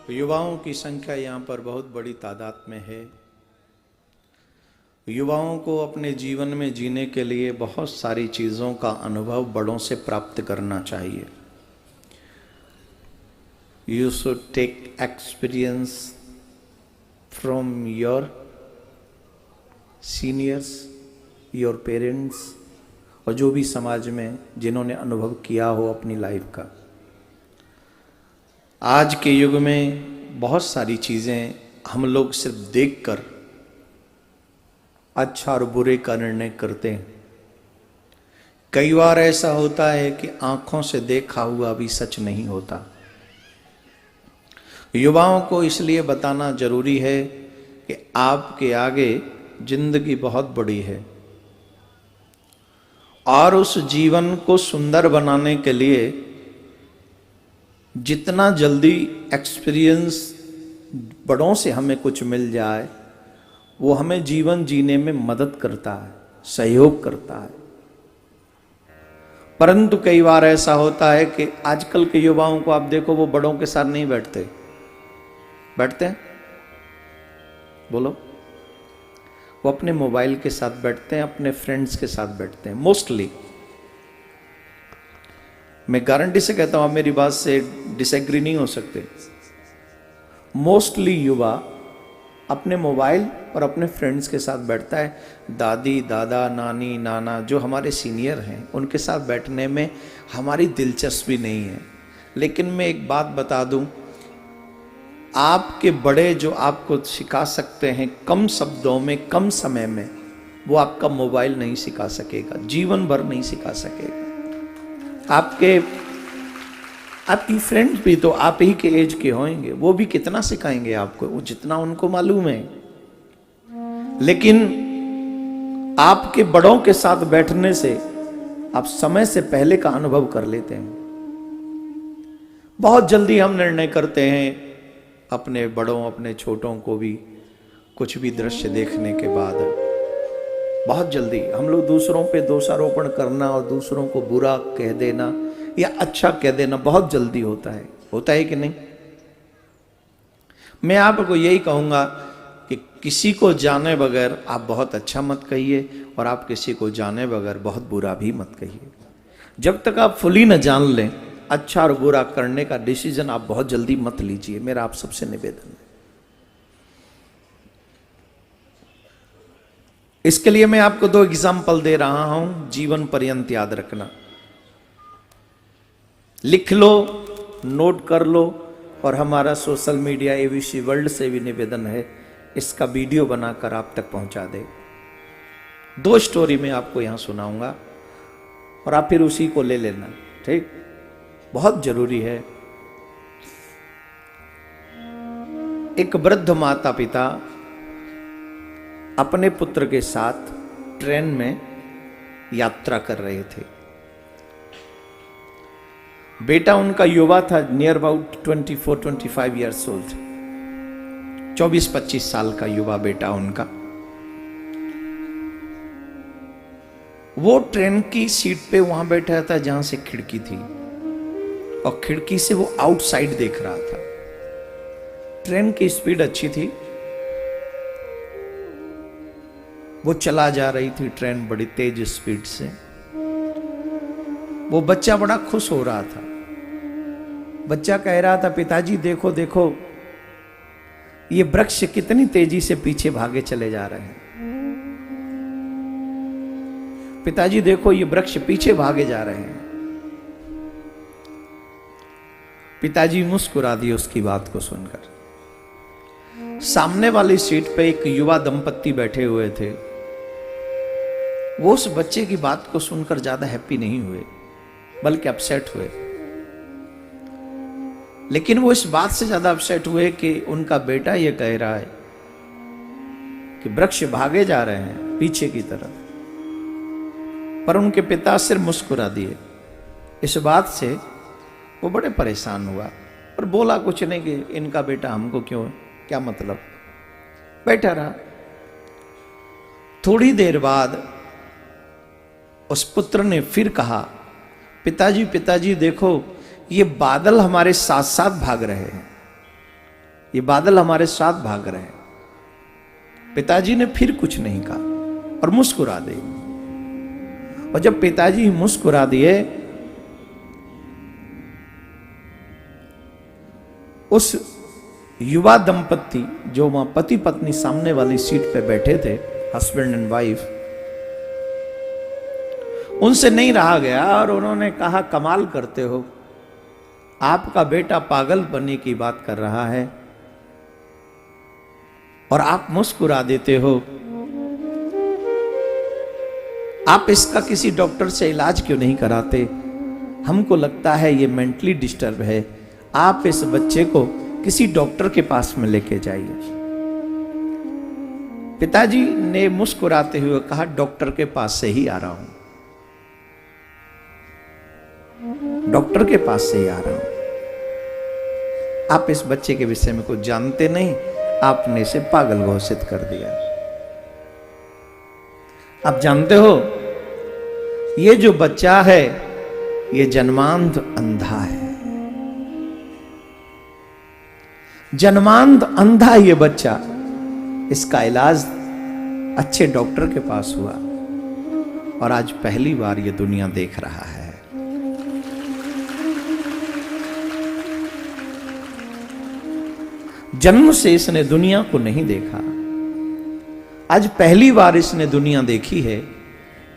युवाओं की संख्या यहाँ पर बहुत बड़ी तादाद में है। युवाओं को अपने जीवन में जीने के लिए बहुत सारी चीज़ों का अनुभव बड़ों से प्राप्त करना चाहिए। You should take experience from your seniors, your parents, और जो भी समाज में जिन्होंने अनुभव किया हो अपनी लाइफ का। आज के युग में बहुत सारी चीज़ें हम लोग सिर्फ देखकर अच्छा और बुरे का निर्णय करते हैं। कई बार ऐसा होता है कि आंखों से देखा हुआ भी सच नहीं होता। युवाओं को इसलिए बताना जरूरी है कि आपके आगे जिंदगी बहुत बड़ी है और उस जीवन को सुंदर बनाने के लिए जितना जल्दी एक्सपीरियंस बड़ों से हमें कुछ मिल जाए वो हमें जीवन जीने में मदद करता है, सहयोग करता है। परंतु कई बार ऐसा होता है कि आजकल के युवाओं को आप देखो, वो बड़ों के साथ नहीं बैठते हैं? बोलो। वो अपने मोबाइल के साथ बैठते हैं, अपने फ्रेंड्स के साथ बैठते हैं मोस्टली। मैं गारंटी से कहता हूं, आप मेरी बात से डिसएग्री नहीं हो सकते। मोस्टली युवा अपने मोबाइल और अपने फ्रेंड्स के साथ बैठता है। दादी, दादा, नानी, नाना जो हमारे सीनियर हैं उनके साथ बैठने में हमारी दिलचस्पी नहीं है। लेकिन मैं एक बात बता दूं, आपके बड़े जो आपको सिखा सकते हैं कम शब्दों में, कम समय में, वो आपका मोबाइल नहीं सिखा सकेगा, जीवन भर नहीं सिखा सकेगा। आपकी फ्रेंड्स भी तो आप ही के एज के होंगे, वो भी कितना सिखाएंगे आपको, वो जितना उनको मालूम है। लेकिन आपके बड़ों के साथ बैठने से आप समय से पहले का अनुभव कर लेते हैं। बहुत जल्दी हम निर्णय करते हैं अपने बड़ों, अपने छोटों को भी कुछ भी दृश्य देखने के बाद बहुत जल्दी हम लोग दूसरों पे दोषारोपण करना और दूसरों को बुरा कह देना या अच्छा कह देना बहुत जल्दी होता है कि नहीं? मैं आपको यही कहूंगा कि किसी को जाने बगैर आप बहुत अच्छा मत कहिए और आप किसी को जाने बगैर बहुत बुरा भी मत कहिए। जब तक आप फुली न जान लें, अच्छा और बुरा करने का डिसीजन आप बहुत जल्दी मत लीजिए। मेरा आप सबसे निवेदन है। इसके लिए मैं आपको 2 एग्जाम्पल दे रहा हूं, जीवन पर्यंत याद रखना। लिख लो, नोट कर लो, और हमारा सोशल मीडिया एबीसी वर्ल्ड से भी निवेदन है इसका वीडियो बनाकर आप तक पहुंचा दे। 2 स्टोरी मैं आपको यहां सुनाऊंगा और आप फिर उसी को ले लेना, ठीक? बहुत जरूरी है। एक वृद्ध माता पिता अपने पुत्र के साथ ट्रेन में यात्रा कर रहे थे। बेटा उनका युवा था, नियर अबाउट 24-25 ईयर्स ओल्ड, 24-25 साल का युवा बेटा उनका। वो ट्रेन की सीट पे वहां बैठा था जहां से खिड़की थी, और खिड़की से वो आउटसाइड देख रहा था। ट्रेन की स्पीड अच्छी थी, वो चला जा रही थी ट्रेन बड़ी तेज स्पीड से। वो बच्चा बड़ा खुश हो रहा था। बच्चा कह रहा था, पिताजी देखो देखो, ये वृक्ष कितनी तेजी से पीछे भागे चले जा रहे हैं। पिताजी देखो, ये वृक्ष पीछे भागे जा रहे हैं। पिताजी मुस्कुरा दिए उसकी बात को सुनकर। सामने वाली सीट पे एक युवा दंपत्ति बैठे हुए थे। वो उस बच्चे की बात को सुनकर ज्यादा हैप्पी नहीं हुए, बल्कि अपसेट हुए। लेकिन वो इस बात से ज्यादा अपसेट हुए कि उनका बेटा ये कह रहा है कि वृक्ष भागे जा रहे हैं पीछे की तरफ। पर उनके पिता सिर्फ मुस्कुरा दिए। इस बात से वो बड़े परेशान हुआ और बोला कुछ नहीं कि इनका बेटा हमको क्यों, क्या मतलब, बैठा रहा। थोड़ी देर बाद उस पुत्र ने फिर कहा, पिताजी पिताजी देखो, ये बादल हमारे साथ साथ भाग रहे हैं। ये बादल हमारे साथ भाग रहे हैं। पिताजी ने फिर कुछ नहीं कहा और मुस्कुरा दिए। और जब पिताजी मुस्कुरा दिए, उस युवा दंपत्ति जो वहां पति पत्नी सामने वाली सीट पे बैठे थे, हस्बैंड एंड वाइफ, उनसे नहीं रहा गया और उन्होंने कहा, कमाल करते हो, आपका बेटा पागल बनने की बात कर रहा है और आप मुस्कुरा देते हो। आप इसका किसी डॉक्टर से इलाज क्यों नहीं कराते? हमको लगता है ये मेंटली डिस्टर्ब है, आप इस बच्चे को किसी डॉक्टर के पास में लेके जाइए। पिताजी ने मुस्कुराते हुए कहा, डॉक्टर के पास से ही आ रहा हूं, डॉक्टर के पास से ही आ रहा हूं। आप इस बच्चे के विषय में कुछ जानते नहीं, आपने इसे पागल घोषित कर दिया। आप जानते हो, ये जो बच्चा है ये जन्मांध अंधा है, जन्मांध अंधा ये बच्चा। इसका इलाज अच्छे डॉक्टर के पास हुआ और आज पहली बार ये दुनिया देख रहा है। जन्म से इसने दुनिया को नहीं देखा, आज पहली बार इसने दुनिया देखी है।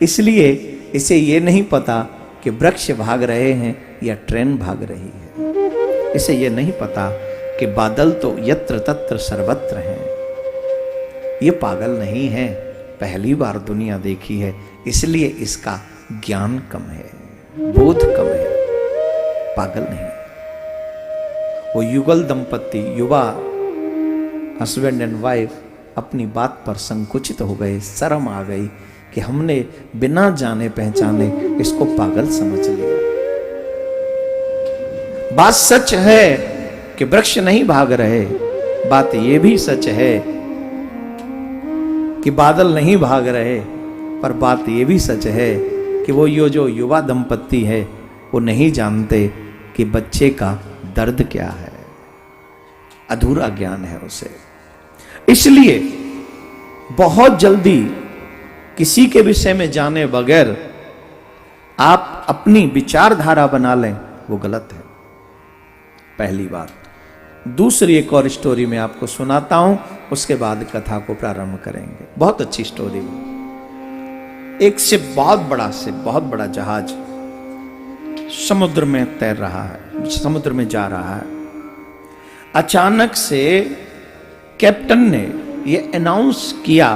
इसलिए इसे ये नहीं पता कि वृक्ष भाग रहे हैं या ट्रेन भाग रही है। इसे ये नहीं पता कि बादल तो यत्र तत्र सर्वत्र हैं। ये पागल नहीं है, पहली बार दुनिया देखी है, इसलिए इसका ज्ञान कम है, बोध कम है, पागल नहीं। वो युगल दंपत्ति, युवा हस्बैंड एंड वाइफ अपनी बात पर संकुचित हो गए, शर्म आ गई कि हमने बिना जाने पहचाने इसको पागल समझ लिया। बात सच है कि वृक्ष नहीं भाग रहे, बात यह भी सच है कि बादल नहीं भाग रहे, पर बात यह भी सच है कि वो जो युवा दंपत्ति है वो नहीं जानते कि बच्चे का दर्द क्या है, अधूरा ज्ञान है उसे। इसलिए बहुत जल्दी किसी के विषय में जाने बगैर आप अपनी विचारधारा बना लें, वो गलत है, पहली बात। दूसरी एक और स्टोरी मैं आपको सुनाता हूं, उसके बाद कथा को प्रारंभ करेंगे। बहुत अच्छी स्टोरी। एक शिप, बहुत बड़ा जहाज समुद्र में तैर रहा है, समुद्र में जा रहा है। अचानक से कैप्टन ने यह अनाउंस किया,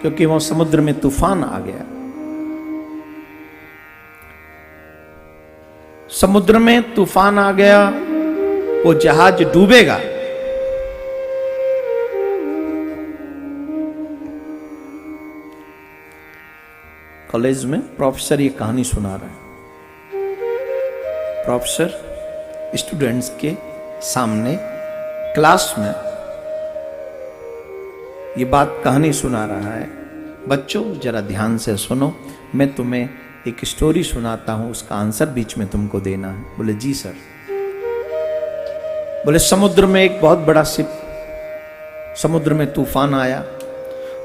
क्योंकि वह समुद्र में तूफान आ गया। समुद्र में तूफान आ गया, वो जहाज डूबेगा। कॉलेज में प्रोफेसर ये कहानी सुना रहा है। प्रोफेसर स्टूडेंट्स के सामने क्लास में ये बात कहानी सुना रहा है। बच्चों जरा ध्यान से सुनो, मैं तुम्हें एक स्टोरी सुनाता हूं, उसका आंसर बीच में तुमको देना है। बोले जी सर। बोले समुद्र में एक बहुत बड़ा शिप, समुद्र में तूफान आया।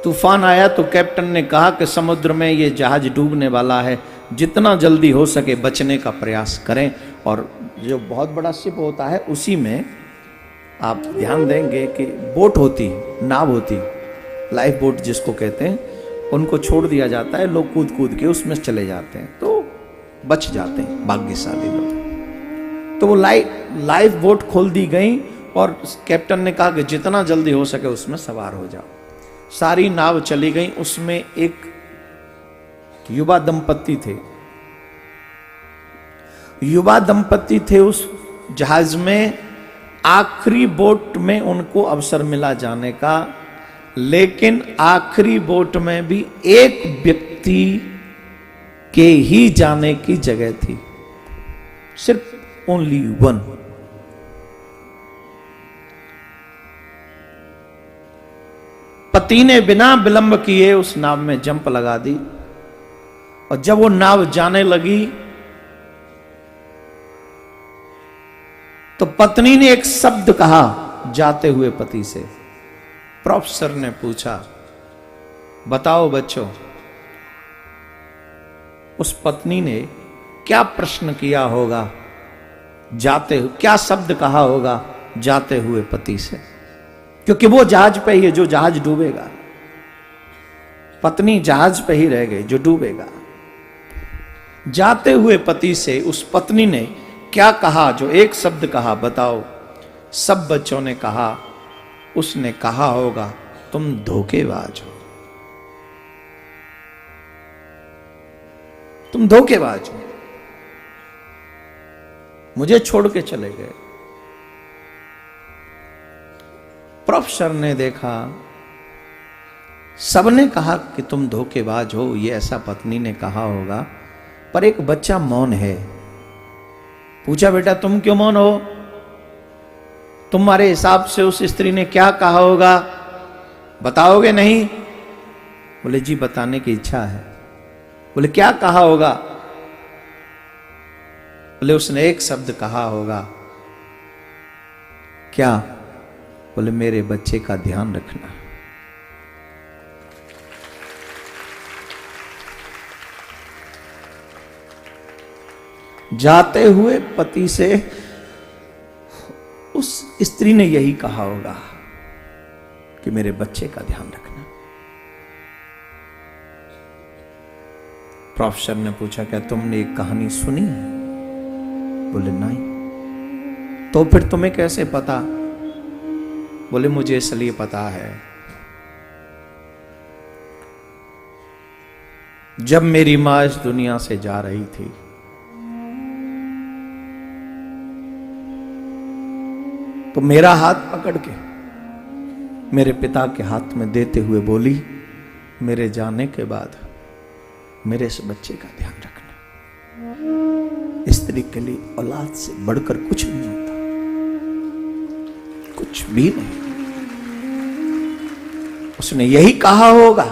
तूफान आया तो कैप्टन ने कहा कि समुद्र में ये जहाज डूबने वाला है, जितना जल्दी हो सके बचने का प्रयास करें। और जो बहुत बड़ा शिप होता है उसी में आप ध्यान देंगे कि बोट होती, नाव होती, लाइफ बोट जिसको कहते हैं, उनको छोड़ दिया जाता है, लोग कूद कूद के उसमें चले जाते हैं तो बच जाते हैं भाग्यशाली लोग। तो वो लाइफ बोट खोल दी गई और कैप्टन ने कहा कि जितना जल्दी हो सके उसमें सवार हो जाओ। सारी नाव चली गई, उसमें एक युवा दंपत्ति थे। युवा दंपत्ति थे उस जहाज में। आखिरी बोट में उनको अवसर मिला जाने का, लेकिन आखिरी बोट में भी एक व्यक्ति के ही जाने की जगह थी, सिर्फ ओनली वन। पति ने बिना विलंब किए उस नाव में जंप लगा दी, और जब वो नाव जाने लगी तो पत्नी ने एक शब्द कहा, जाते हुए पति से। प्रोफेसर ने पूछा, बताओ बच्चों, उस पत्नी ने क्या प्रश्न किया होगा जाते हुए, क्या शब्द कहा होगा जाते हुए पति से? क्योंकि वो जहाज पे ही है जो जहाज डूबेगा, पत्नी जहाज पे ही रह गई जो डूबेगा। जाते हुए पति से उस पत्नी ने क्या कहा, जो एक शब्द कहा, बताओ। सब बच्चों ने कहा, उसने कहा होगा तुम धोखेबाज हो, तुम धोखेबाज हो, मुझे छोड़ के चले गए। प्रोफेसर ने देखा, सबने कहा कि तुम धोखेबाज हो, ये ऐसा पत्नी ने कहा होगा, पर एक बच्चा मौन है। पूछा, बेटा तुम क्यों मौन हो? तुम्हारे हिसाब से उस स्त्री ने क्या कहा होगा, बताओगे नहीं? बोले जी बताने की इच्छा है। बोले क्या कहा होगा? बोले उसने एक शब्द कहा होगा। क्या? बोले मेरे बच्चे का ध्यान रखना। जाते हुए पति से उस स्त्री ने यही कहा होगा कि मेरे बच्चे का ध्यान रखना। प्रोफेसर ने पूछा, क्या तुमने एक कहानी सुनी है? बोले नहीं। तो फिर तुम्हें कैसे पता? बोले मुझे इसलिए पता है, जब मेरी मां इस दुनिया से जा रही थी, तो मेरा हाथ पकड़ के मेरे पिता के हाथ में देते हुए बोली, मेरे जाने के बाद मेरे इस बच्चे का ध्यान रखना। स्त्री के लिए औलाद से बढ़कर कुछ नहीं होता, कुछ भी नहीं। उसने यही कहा होगा।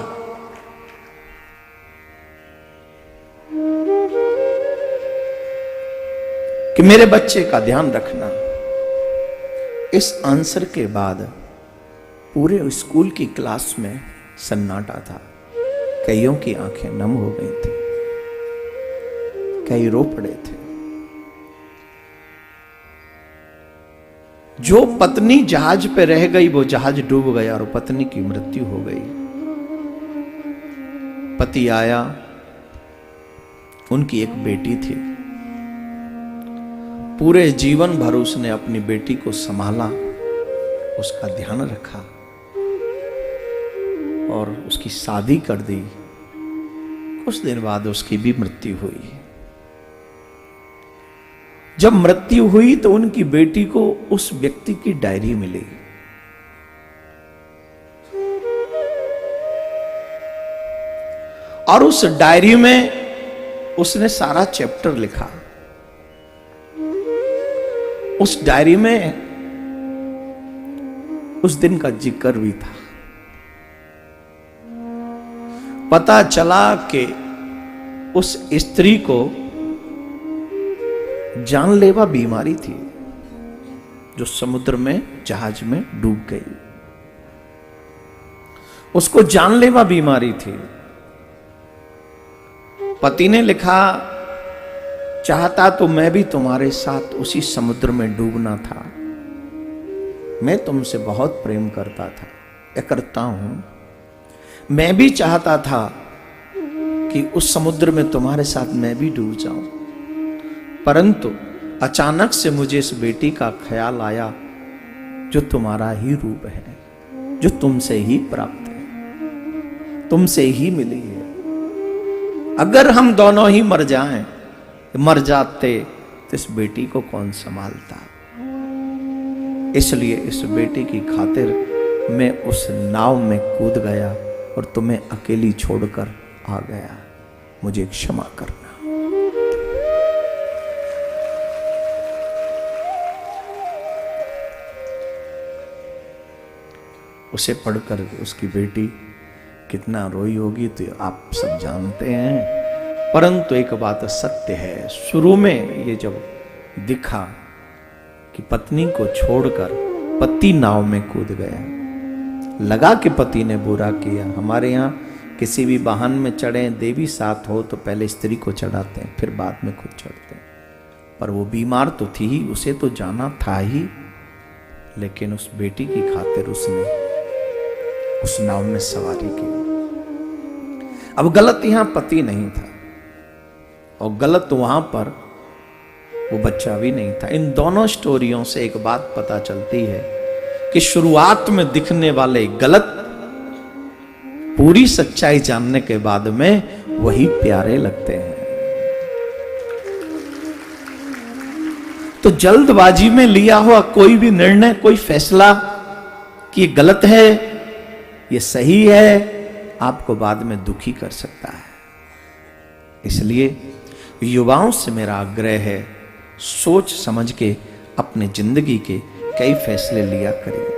कि मेरे बच्चे का ध्यान रखना। इस आंसर के बाद पूरे स्कूल की क्लास में सन्नाटा था। कईयों की आंखें नम हो गई थी, कई रो पड़े थे। जो पत्नी जहाज पे रह गई वो जहाज डूब गया और पत्नी की मृत्यु हो गई। पति आया, उनकी एक बेटी थी। पूरे जीवन भर उसने अपनी बेटी को संभाला, उसका ध्यान रखा और उसकी शादी कर दी। कुछ दिन बाद उसकी भी मृत्यु हुई। जब मृत्यु हुई तो उनकी बेटी को उस व्यक्ति की डायरी मिली। और उस डायरी में उसने सारा चैप्टर लिखा। उस डायरी में उस दिन का जिक्र भी था। पता चला कि उस स्त्री को जानलेवा बीमारी थी, जो समुद्र में जहाज में डूब गई। उसको जानलेवा बीमारी थी। पति ने लिखा, चाहता तो मैं भी तुम्हारे साथ उसी समुद्र में डूबना था। मैं तुमसे बहुत प्रेम करता था, या करता हूं। मैं भी चाहता था कि उस समुद्र में तुम्हारे साथ मैं भी डूब जाऊं, परंतु अचानक से मुझे इस बेटी का ख्याल आया, जो तुम्हारा ही रूप है, जो तुमसे ही प्राप्त है, तुमसे ही मिली है। अगर हम दोनों ही मर जाते तो इस बेटी को कौन संभालता। इसलिए इस बेटी की खातिर मैं उस नाव में कूद गया और तुम्हें अकेली छोड़कर आ गया। मुझे क्षमा करना। उसे पढ़कर उसकी बेटी कितना रोई होगी तो आप सब जानते हैं। परंतु एक बात सत्य है, शुरू में ये जब दिखा कि पत्नी को छोड़कर पति नाव में कूद गया। लगा कि पति ने बुरा किया। हमारे यहाँ किसी भी वाहन में चढ़े, देवी साथ हो तो पहले स्त्री को चढ़ाते हैं, फिर बाद में खुद चढ़ते हैं। पर वो बीमार तो थी ही, उसे तो जाना था ही, लेकिन उस बेटी की खातिर उसने उस नाव में सवारी की। अब गलत यहां पति नहीं था और गलत वहां पर वो बच्चा भी नहीं था। इन दोनों स्टोरियों से एक बात पता चलती है कि शुरुआत में दिखने वाले गलत पूरी सच्चाई जानने के बाद में वही प्यारे लगते हैं। तो जल्दबाजी में लिया हुआ कोई भी निर्णय, कोई फैसला कि ये गलत है, ये सही है, आपको बाद में दुखी कर सकता है। इसलिए युवाओं से मेरा आग्रह है, सोच समझ के अपने जिंदगी के कई फैसले लिया करिए।